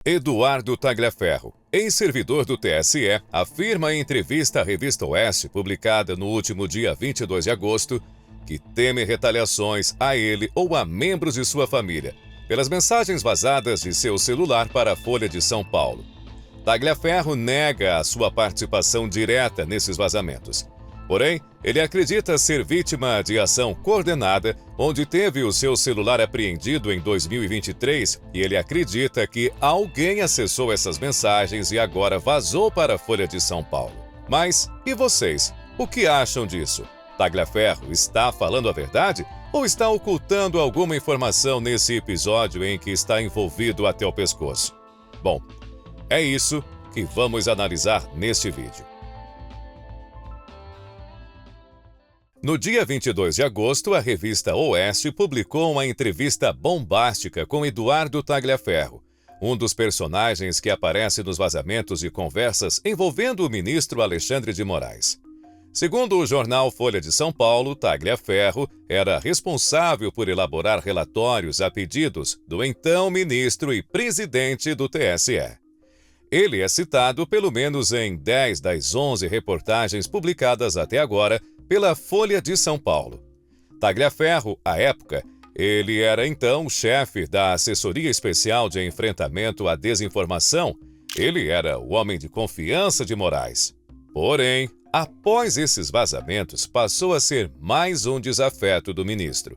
Eduardo Tagliaferro, ex-servidor do TSE, afirma em entrevista à revista Oeste, publicada no último dia 22 de agosto, que teme retaliações a ele ou a membros de sua família, pelas mensagens vazadas de seu celular para a Folha de São Paulo. Tagliaferro nega a sua participação direta nesses vazamentos. Porém, ele acredita ser vítima de ação coordenada, onde teve o seu celular apreendido em 2023 e ele acredita que alguém acessou essas mensagens e agora vazou para a Folha de São Paulo. Mas, e vocês? O que acham disso? Tagliaferro está falando a verdade ou está ocultando alguma informação nesse episódio em que está envolvido até o pescoço? Bom, é isso que vamos analisar neste vídeo. No dia 22 de agosto, a revista Oeste publicou uma entrevista bombástica com Eduardo Tagliaferro, um dos personagens que aparece nos vazamentos de conversas envolvendo o ministro Alexandre de Moraes. Segundo o jornal Folha de São Paulo, Tagliaferro era responsável por elaborar relatórios a pedidos do então ministro e presidente do TSE. Ele é citado pelo menos em 10 das 11 reportagens publicadas até agora pela Folha de São Paulo. Tagliaferro, à época, ele era então chefe da Assessoria Especial de Enfrentamento à Desinformação. Ele era o homem de confiança de Moraes. Porém, após esses vazamentos, passou a ser mais um desafeto do ministro.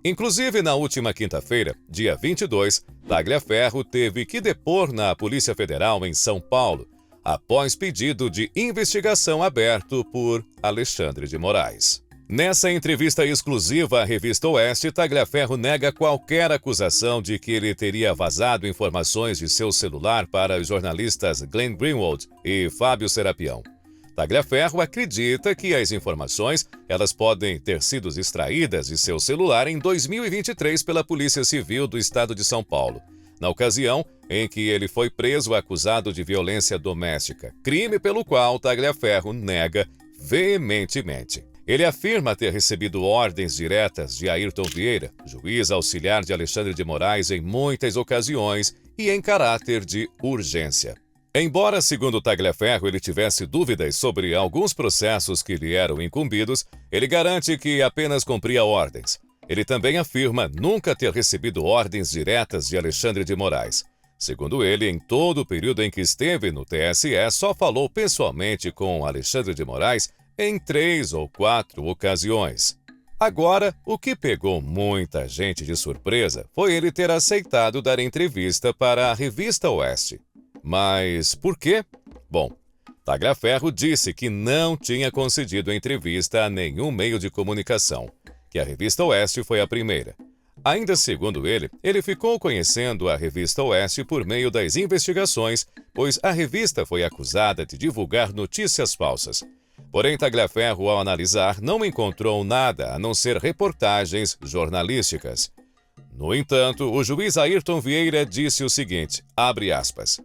Inclusive, na última quinta-feira, dia 22, Tagliaferro teve que depor na Polícia Federal em São Paulo, após pedido de investigação aberto por Alexandre de Moraes. Nessa entrevista exclusiva à revista Oeste, Tagliaferro nega qualquer acusação de que ele teria vazado informações de seu celular para os jornalistas Glenn Greenwald e Fábio Serapião. Tagliaferro acredita que as informações elas podem ter sido extraídas de seu celular em 2023 pela Polícia Civil do Estado de São Paulo, na ocasião em que ele foi preso acusado de violência doméstica, crime pelo qual Tagliaferro nega veementemente. Ele afirma ter recebido ordens diretas de Ayrton Vieira, juiz auxiliar de Alexandre de Moraes, em muitas ocasiões e em caráter de urgência. Embora, segundo Tagliaferro, ele tivesse dúvidas sobre alguns processos que lhe eram incumbidos, ele garante que apenas cumpria ordens. Ele também afirma nunca ter recebido ordens diretas de Alexandre de Moraes. Segundo ele, em todo o período em que esteve no TSE, só falou pessoalmente com Alexandre de Moraes em 3 ou 4 ocasiões. Agora, o que pegou muita gente de surpresa foi ele ter aceitado dar entrevista para a revista Oeste. Mas por quê? Bom, Tagliaferro disse que não tinha concedido entrevista a nenhum meio de comunicação, que a revista Oeste foi a primeira. Ainda segundo ele ficou conhecendo a revista Oeste por meio das investigações, pois a revista foi acusada de divulgar notícias falsas. Porém, Tagliaferro, ao analisar, não encontrou nada a não ser reportagens jornalísticas. No entanto, o juiz Ayrton Vieira disse o seguinte, abre aspas,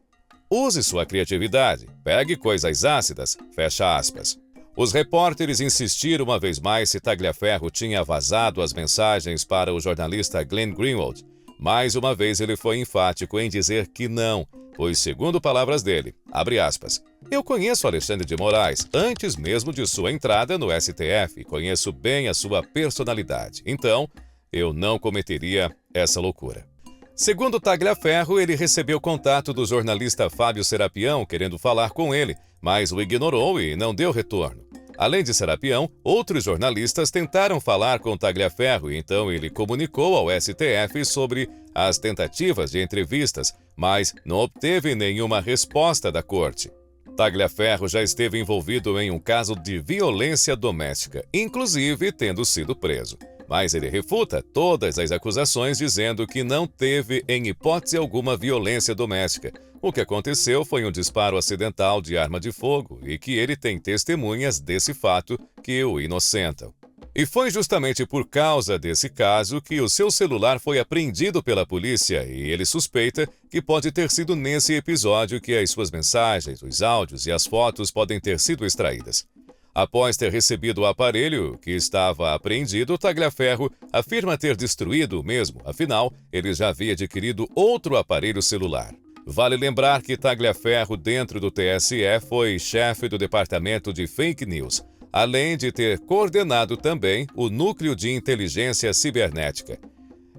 use sua criatividade, pegue coisas ácidas, fecha aspas. Os repórteres insistiram uma vez mais se Tagliaferro tinha vazado as mensagens para o jornalista Glenn Greenwald. Mais uma vez ele foi enfático em dizer que não, pois, segundo palavras dele, abre aspas, eu conheço Alexandre de Moraes antes mesmo de sua entrada no STF e conheço bem a sua personalidade. Então, eu não cometeria essa loucura. Segundo Tagliaferro, ele recebeu contato do jornalista Fábio Serapião querendo falar com ele, mas o ignorou e não deu retorno. Além de Serapião, outros jornalistas tentaram falar com Tagliaferro e então ele comunicou ao STF sobre as tentativas de entrevistas, mas não obteve nenhuma resposta da corte. Tagliaferro já esteve envolvido em um caso de violência doméstica, inclusive tendo sido preso. Mas ele refuta todas as acusações dizendo que não teve, em hipótese alguma, violência doméstica. O que aconteceu foi um disparo acidental de arma de fogo e que ele tem testemunhas desse fato que o inocentam. E foi justamente por causa desse caso que o seu celular foi apreendido pela polícia e ele suspeita que pode ter sido nesse episódio que as suas mensagens, os áudios e as fotos podem ter sido extraídas. Após ter recebido o aparelho que estava apreendido, Tagliaferro afirma ter destruído o mesmo, afinal, ele já havia adquirido outro aparelho celular. Vale lembrar que Tagliaferro, dentro do TSE, foi chefe do Departamento de Fake News, além de ter coordenado também o Núcleo de Inteligência Cibernética.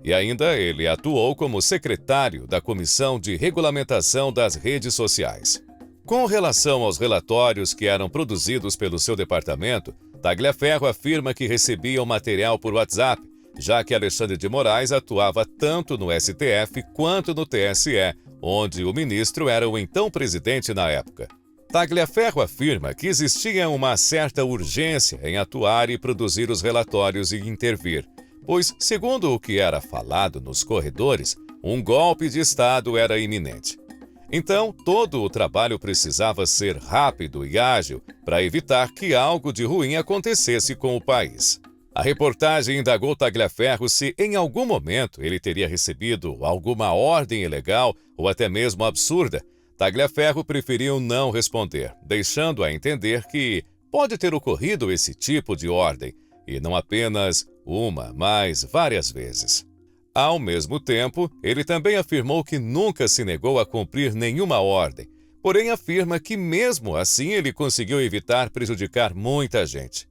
E ainda ele atuou como secretário da Comissão de Regulamentação das Redes Sociais. Com relação aos relatórios que eram produzidos pelo seu departamento, Tagliaferro afirma que recebia o material por WhatsApp, já que Alexandre de Moraes atuava tanto no STF quanto no TSE, onde o ministro era o então presidente na época. Tagliaferro afirma que existia uma certa urgência em atuar e produzir os relatórios e intervir, pois, segundo o que era falado nos corredores, um golpe de Estado era iminente. Então, todo o trabalho precisava ser rápido e ágil para evitar que algo de ruim acontecesse com o país. A reportagem indagou Tagliaferro se, em algum momento, ele teria recebido alguma ordem ilegal ou até mesmo absurda. Tagliaferro preferiu não responder, deixando a entender que pode ter ocorrido esse tipo de ordem, e não apenas uma, mas várias vezes. Ao mesmo tempo, ele também afirmou que nunca se negou a cumprir nenhuma ordem, porém afirma que mesmo assim ele conseguiu evitar prejudicar muita gente.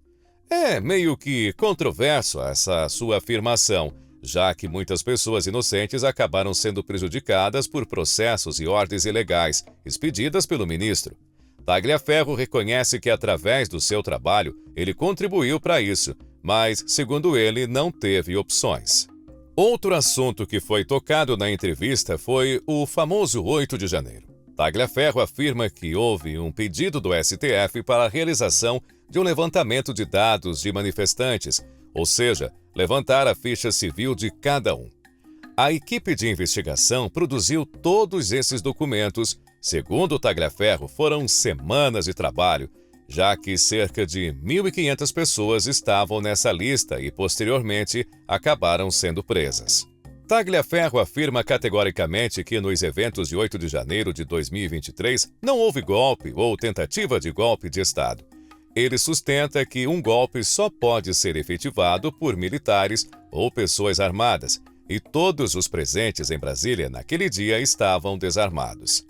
É meio que controverso essa sua afirmação, já que muitas pessoas inocentes acabaram sendo prejudicadas por processos e ordens ilegais expedidas pelo ministro. Tagliaferro reconhece que, através do seu trabalho, ele contribuiu para isso, mas, segundo ele, não teve opções. Outro assunto que foi tocado na entrevista foi o famoso 8 de janeiro. Tagliaferro afirma que houve um pedido do STF para a realização de um levantamento de dados de manifestantes, ou seja, levantar a ficha civil de cada um. A equipe de investigação produziu todos esses documentos. Segundo Tagliaferro, foram semanas de trabalho, já que cerca de 1.500 pessoas estavam nessa lista e, posteriormente, acabaram sendo presas. Tagliaferro afirma categoricamente que nos eventos de 8 de janeiro de 2023 não houve golpe ou tentativa de golpe de Estado. Ele sustenta que um golpe só pode ser efetivado por militares ou pessoas armadas, e todos os presentes em Brasília naquele dia estavam desarmados.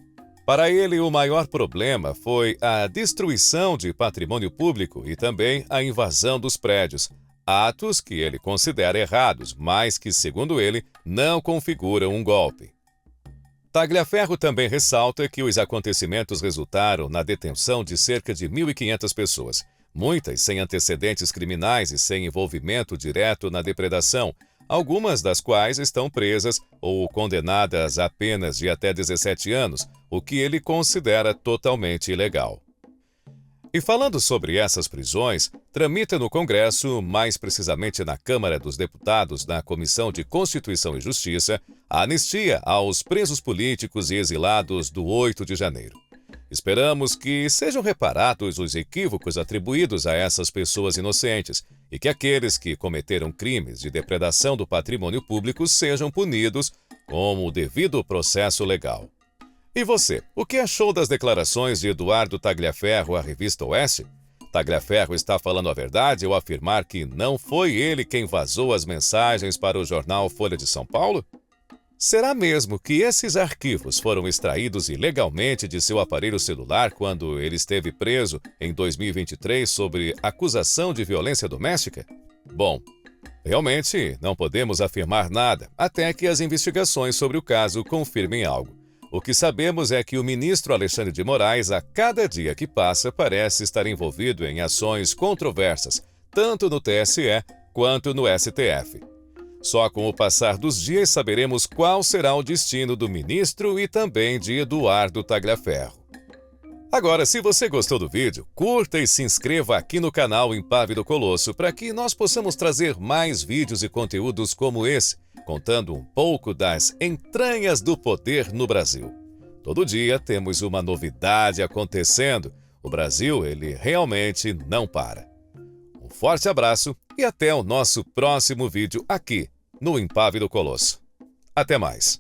Para ele, o maior problema foi a destruição de patrimônio público e também a invasão dos prédios, atos que ele considera errados, mas que, segundo ele, não configuram um golpe. Tagliaferro também ressalta que os acontecimentos resultaram na detenção de cerca de 1.500 pessoas, muitas sem antecedentes criminais e sem envolvimento direto na depredação, algumas das quais estão presas ou condenadas a penas de até 17 anos, o que ele considera totalmente ilegal. E falando sobre essas prisões, tramita no Congresso, mais precisamente na Câmara dos Deputados, na Comissão de Constituição e Justiça, a anistia aos presos políticos e exilados do 8 de janeiro. Esperamos que sejam reparados os equívocos atribuídos a essas pessoas inocentes e que aqueles que cometeram crimes de depredação do patrimônio público sejam punidos com o devido processo legal. E você, o que achou das declarações de Eduardo Tagliaferro à revista Oeste? Tagliaferro está falando a verdade ao afirmar que não foi ele quem vazou as mensagens para o jornal Folha de São Paulo? Será mesmo que esses arquivos foram extraídos ilegalmente de seu aparelho celular quando ele esteve preso em 2023 sobre acusação de violência doméstica? Bom, realmente não podemos afirmar nada até que as investigações sobre o caso confirmem algo. O que sabemos é que o ministro Alexandre de Moraes, a cada dia que passa, parece estar envolvido em ações controversas, tanto no TSE quanto no STF. Só com o passar dos dias saberemos qual será o destino do ministro e também de Eduardo Tagliaferro. Agora, se você gostou do vídeo, curta e se inscreva aqui no canal Impávido Colosso para que nós possamos trazer mais vídeos e conteúdos como esse, contando um pouco das entranhas do poder no Brasil. Todo dia temos uma novidade acontecendo. O Brasil, ele realmente não para. Um forte abraço e até o nosso próximo vídeo aqui no Impávido Colosso. Até mais!